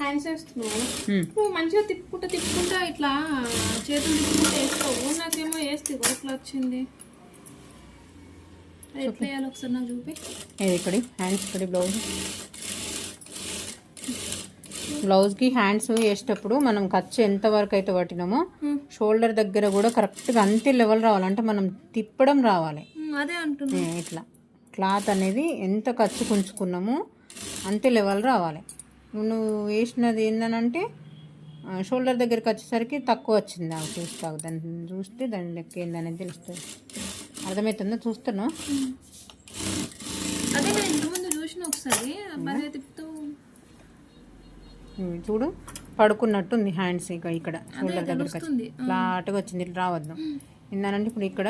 Hands వేస్తున్నావు నువ్వు మంచిగా తిప్పుకుంటా ఇట్లా చేతులు తిప్పుకుంటా వేస్తావు. నాకేమో వేస్తే ఇట్లా వచ్చింది. ఎట్లా వేయాలి ఒకసారి నాకు చూపి. ఇక్కడ హ్యాండ్స్ ఇక్కడ బ్లౌజ్కి హ్యాండ్స్ వేసేటప్పుడు మనం ఖర్చు ఎంత వరకు అయితే పట్టినామో షోల్డర్ దగ్గర కూడా కరెక్ట్గా అంతే లెవెల్ రావాలంటే మనం తిప్పడం రావాలి. అదే అంటున్నా. ఇట్లా క్లాత్ అనేది ఎంత ఖర్చు కుంచుకున్నామో అంతే లెవెల్ రావాలి. నువ్వు వేసినది ఏంటనంటే షోల్డర్ దగ్గరికి వచ్చేసరికి తక్కువ వచ్చింది. చూస్తావు దాన్ని చూస్తే దాని లెక్క ఏందనేది తెలుస్తుంది. అర్థమవుతుందో చూస్తాను. అదే నేను ఇంటి ముందు చూసిన ఒకసారి చూడు పడుకున్నట్టుంది హ్యాండ్స్. ఇక ఇక్కడ షోల్డర్ దగ్గరికి వచ్చి ఫ్లాట్గా వచ్చింది. ఇట్లా రావద్దు. ఏందనంటే ఇప్పుడు ఇక్కడ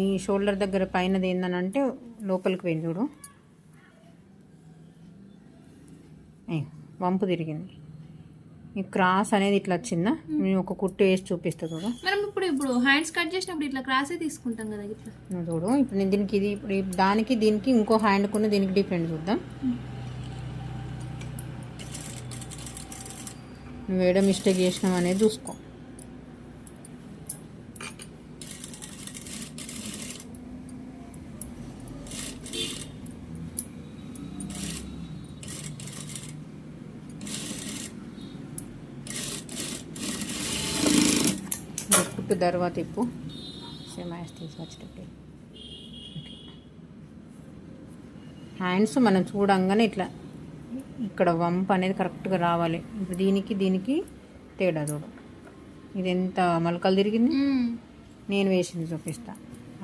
ఈ షోల్డర్ దగ్గర పైనది ఏందనంటే లోపలికి పోయింది. చూడు వంపు తిరిగింది. ఈ క్రాస్ అనేది ఇట్లా వచ్చిందా. నేను ఒక కుట్టు వేసి చూపిస్తా చూడు. మనం ఇప్పుడు హ్యాండ్స్ కట్ చేసినప్పుడు ఇట్లా క్రాసే తీసుకుంటాం కదా ఇట్లా. చూడు ఇప్పుడు నేను దీనికి ఇది ఇప్పుడు దానికి దీనికి ఇంకో హ్యాండ్కు దీనికి డిఫరెంట్ చూద్దాం. నువ్వు ఏదో మిస్టేక్ చేసినావు అనేది చూసుకో. కుట్టు తర్వాత ఇప్పు సేమ్ తీసుకొచ్చేటట్టు. హ్యాండ్స్ మనం చూడంగానే ఇట్లా ఇక్కడ వంపు అనేది కరెక్ట్గా రావాలి. ఇప్పుడు దీనికి తేడా చూడు. ఇది ఎంత మలకలు తిరిగింది. నేను వేసింది చూపిస్తా.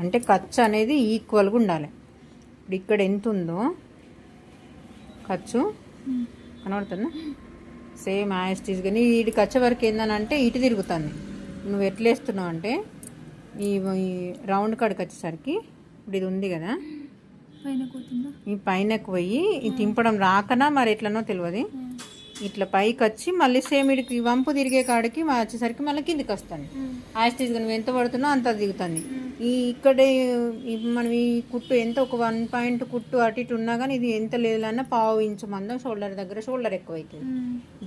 అంటే ఖర్చు అనేది ఈక్వల్గా ఉండాలి. ఇప్పుడు ఇక్కడ ఎంత ఉందో ఖర్చు కనబడుతుందా. సేమ్ యాస్టీస్. కానీ వీటికి వచ్చే వరకు ఏందనంటే ఇటు తిరుగుతుంది. నువ్వు ఎట్లా వేస్తున్నావు అంటే ఈ రౌండ్ కాడికి వచ్చేసరికి ఇప్పుడు ఇది ఉంది కదా ఈ పైనకు పోయి ఇది తింపడం రాకనా మరి ఎట్లనో తెలియదు. ఇట్లా పైకి వచ్చి మళ్ళీ సేమ్ ఇడికి వంపు తిరిగే కాడికి వచ్చేసరికి మళ్ళీ కిందికి వస్తుంది. యాస్టీస్గా నువ్వు ఎంత పడుతున్నావు అంత దిగుతుంది. ఇక్కడే మనం ఈ కుట్టు ఎంత ఒక 1 పాయింట్ కుట్టు అటు ఇటు ఉన్నా కానీ ఇది ఎంత లేదన్నా పావు ఇంచు మందం షోల్డర్ దగ్గర షోల్డర్ ఎక్కువ అవుతుంది.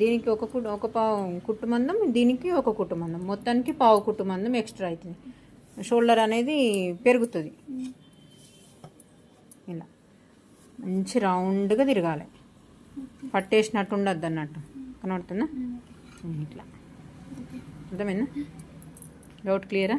దీనికి ఒక పావు కుట్టు మందం, దీనికి ఒక కుట్టు మందం, మొత్తానికి పావు కుట్టు మందం ఎక్స్ట్రా అవుతుంది. షోల్డర్ అనేది పెరుగుతుంది. ఇలా మంచి రౌండ్గా తిరగాలి. పట్టేసినట్టు ఉండద్దు అన్నట్టు. కనబడుతుందా ఇట్లా. అర్థమైందా? డౌట్ క్లియరా?